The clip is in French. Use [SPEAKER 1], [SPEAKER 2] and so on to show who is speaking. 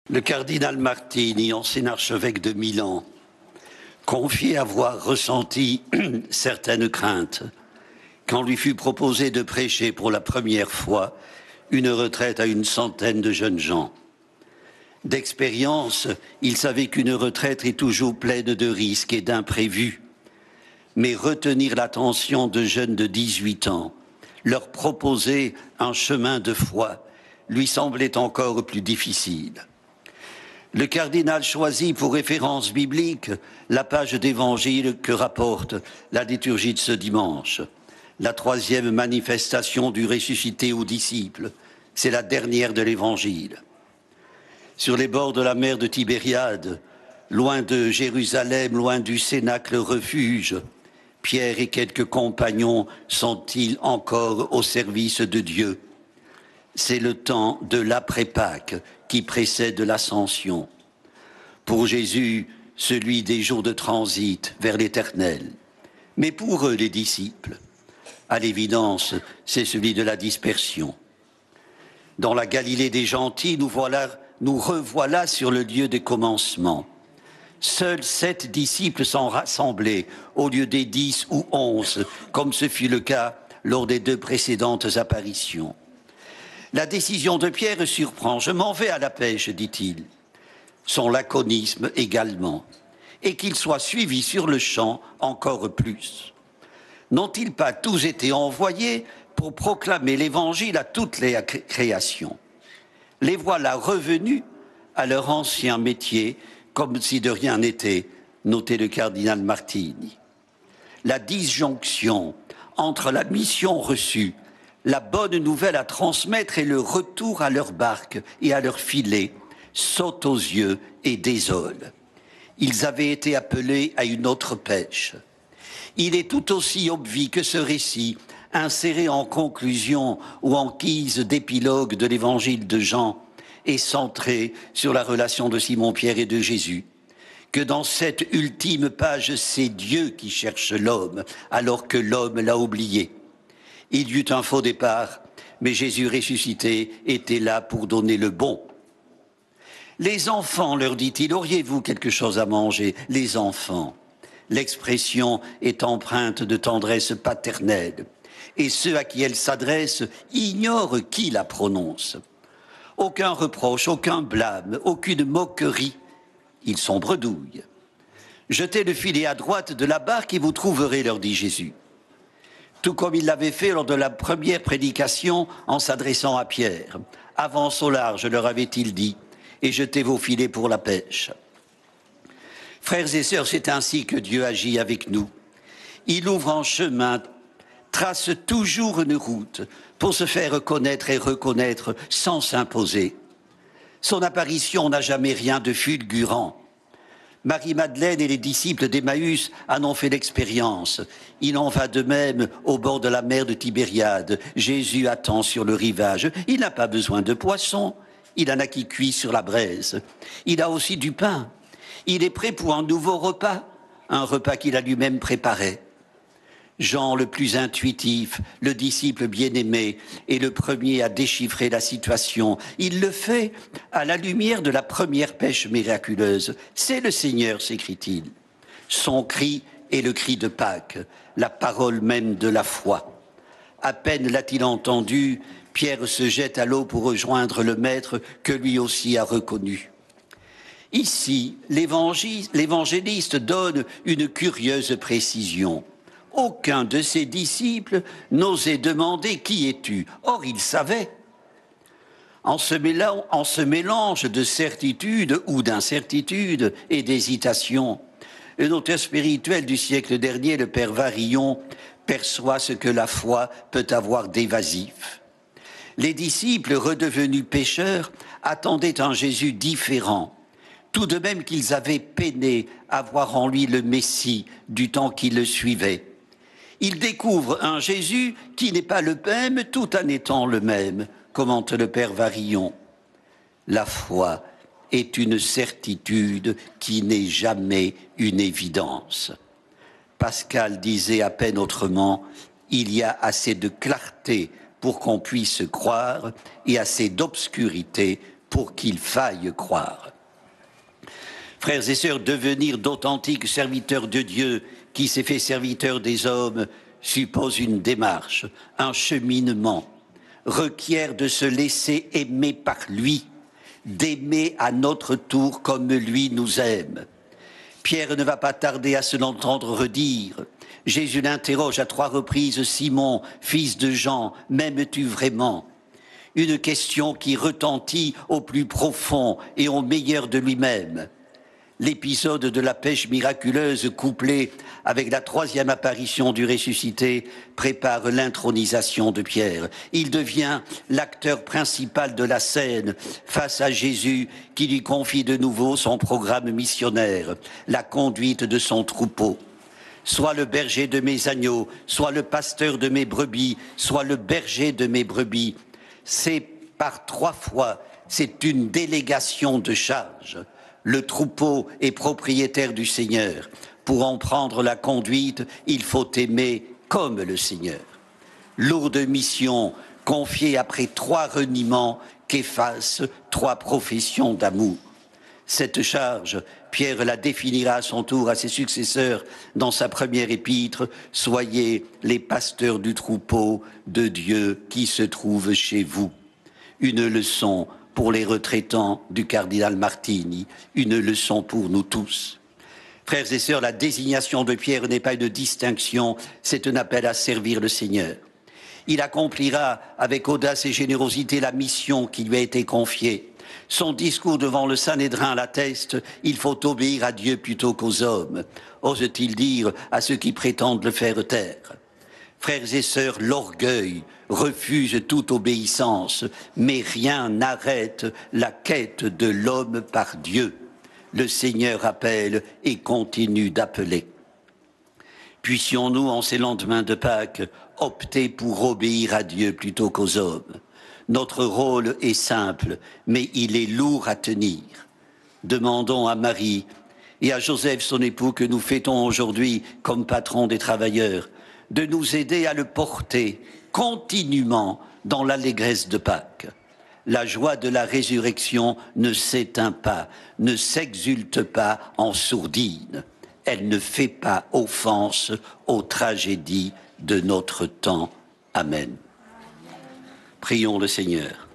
[SPEAKER 1] Le cardinal Martini, ancien archevêque de Milan, confiait avoir ressenti certaines craintes quand lui fut proposé de prêcher pour la première fois une retraite à une centaine de jeunes gens. D'expérience, il savait qu'une retraite est toujours pleine de risques et d'imprévus. Mais retenir l'attention de jeunes de 18 ans, leur proposer un chemin de foi, lui semblait encore plus difficile. Le cardinal choisit pour référence biblique la page d'évangile que rapporte la liturgie de ce dimanche. La troisième manifestation du ressuscité aux disciples, c'est la dernière de l'évangile. Sur les bords de la mer de Tibériade, loin de Jérusalem, loin du cénacle refuge, Pierre et quelques compagnons sont-ils encore au service de Dieu? C'est le temps de l'après-Pâques qui précède l'ascension. Pour Jésus, celui des jours de transit vers l'éternel. Mais pour eux, les disciples, à l'évidence, c'est celui de la dispersion. Dans la Galilée des gentils, nous revoilà sur le lieu des commencements. Seuls 7 disciples sont rassemblés au lieu des 10 ou 11, comme ce fut le cas lors des 2 précédentes apparitions. La décision de Pierre surprend. « Je m'en vais à la pêche », dit-il. Son laconisme également. Et qu'il soit suivi sur le champ encore plus. N'ont-ils pas tous été envoyés pour proclamer l'évangile à toutes les créations? Les voilà revenus à leur ancien métier, comme si de rien n'était, notait le cardinal Martini. La disjonction entre la mission reçue, la bonne nouvelle à transmettre et le retour à leur barque et à leur filet saute aux yeux et désole. Ils avaient été appelés à une autre pêche. Il est tout aussi obvi que ce récit, inséré en conclusion ou en guise d'épilogue de l'évangile de Jean, est centré sur la relation de Simon-Pierre et de Jésus, que dans cette ultime page, c'est Dieu qui cherche l'homme, alors que l'homme l'a oublié. Il y eut un faux départ, mais Jésus ressuscité était là pour donner le bon. Les enfants, leur dit-il, auriez-vous quelque chose à manger? Les enfants. L'expression est empreinte de tendresse paternelle, et ceux à qui elle s'adresse ignorent qui la prononce. Aucun reproche, aucun blâme, aucune moquerie. Ils sont bredouilles. Jetez le filet à droite de la barque et vous trouverez, leur dit Jésus. Tout comme il l'avait fait lors de la première prédication en s'adressant à Pierre. Avance au large, leur avait-il dit, et jetez vos filets pour la pêche. Frères et sœurs, c'est ainsi que Dieu agit avec nous. Il ouvre un chemin, trace toujours une route pour se faire connaître et reconnaître sans s'imposer. Son apparition n'a jamais rien de fulgurant. Marie-Madeleine et les disciples d'Emmaüs en ont fait l'expérience. Il en va de même au bord de la mer de Tibériade. Jésus attend sur le rivage. Il n'a pas besoin de poisson. Il en a qui cuit sur la braise. Il a aussi du pain. Il est prêt pour un nouveau repas, un repas qu'il a lui-même préparé. Jean, le plus intuitif, le disciple bien-aimé, est le premier à déchiffrer la situation. Il le fait à la lumière de la première pêche miraculeuse. C'est le Seigneur, s'écrie-t-il. Son cri est le cri de Pâques, la parole même de la foi. À peine l'a-t-il entendu, Pierre se jette à l'eau pour rejoindre le Maître que lui aussi a reconnu. Ici, l'évangéliste donne une curieuse précision. Aucun de ses disciples n'osait demander « Qui es-tu » Or, il savait. En ce mélange de certitude ou d'incertitude et d'hésitation, un auteur spirituel du siècle dernier, le père Varillon, perçoit ce que la foi peut avoir d'évasif. Les disciples, redevenus pécheurs, attendaient un Jésus différent, tout de même qu'ils avaient peiné à voir en lui le Messie du temps qui le suivait. Ils découvrent un Jésus qui n'est pas le même tout en étant le même, commente le père Varillon. La foi est une certitude qui n'est jamais une évidence. Pascal disait à peine autrement, il y a assez de clarté pour qu'on puisse croire et assez d'obscurité pour qu'il faille croire. Frères et sœurs, devenir d'authentiques serviteurs de Dieu qui s'est fait serviteur des hommes suppose une démarche, un cheminement, requiert de se laisser aimer par lui, d'aimer à notre tour comme lui nous aime. Pierre ne va pas tarder à se l'entendre redire. Jésus l'interroge à 3 reprises, « Simon, fils de Jean, m'aimes-tu vraiment ?» Une question qui retentit au plus profond et au meilleur de lui-même. L'épisode de la pêche miraculeuse couplé avec la 3e apparition du ressuscité prépare l'intronisation de Pierre. Il devient l'acteur principal de la scène face à Jésus qui lui confie de nouveau son programme missionnaire, la conduite de son troupeau. Sois le berger de mes agneaux, sois le pasteur de mes brebis, sois le berger de mes brebis. C'est par 3 fois, c'est une délégation de charge. Le troupeau est propriétaire du Seigneur. Pour en prendre la conduite, il faut aimer comme le Seigneur. Lourde mission confiée après 3 reniements qu'effacent 3 professions d'amour. Cette charge, Pierre la définira à son tour à ses successeurs dans sa première épître. Soyez les pasteurs du troupeau de Dieu qui se trouve chez vous. Une leçon pour les retraitants du cardinal Martini, une leçon pour nous tous. Frères et sœurs, la désignation de Pierre n'est pas une distinction, c'est un appel à servir le Seigneur. Il accomplira avec audace et générosité la mission qui lui a été confiée. Son discours devant le Sanhédrin l'atteste, il faut obéir à Dieu plutôt qu'aux hommes, ose-t-il dire à ceux qui prétendent le faire taire. Frères et sœurs, l'orgueil refuse toute obéissance, mais rien n'arrête la quête de l'homme par Dieu. Le Seigneur appelle et continue d'appeler. Puissions-nous, en ces lendemains de Pâques, opter pour obéir à Dieu plutôt qu'aux hommes. Notre rôle est simple, mais il est lourd à tenir. Demandons à Marie et à Joseph, son époux, que nous fêtons aujourd'hui comme patron des travailleurs, de nous aider à le porter continuellement dans l'allégresse de Pâques. La joie de la résurrection ne s'éteint pas, ne s'exulte pas en sourdine. Elle ne fait pas offense aux tragédies de notre temps. Amen. Prions le Seigneur.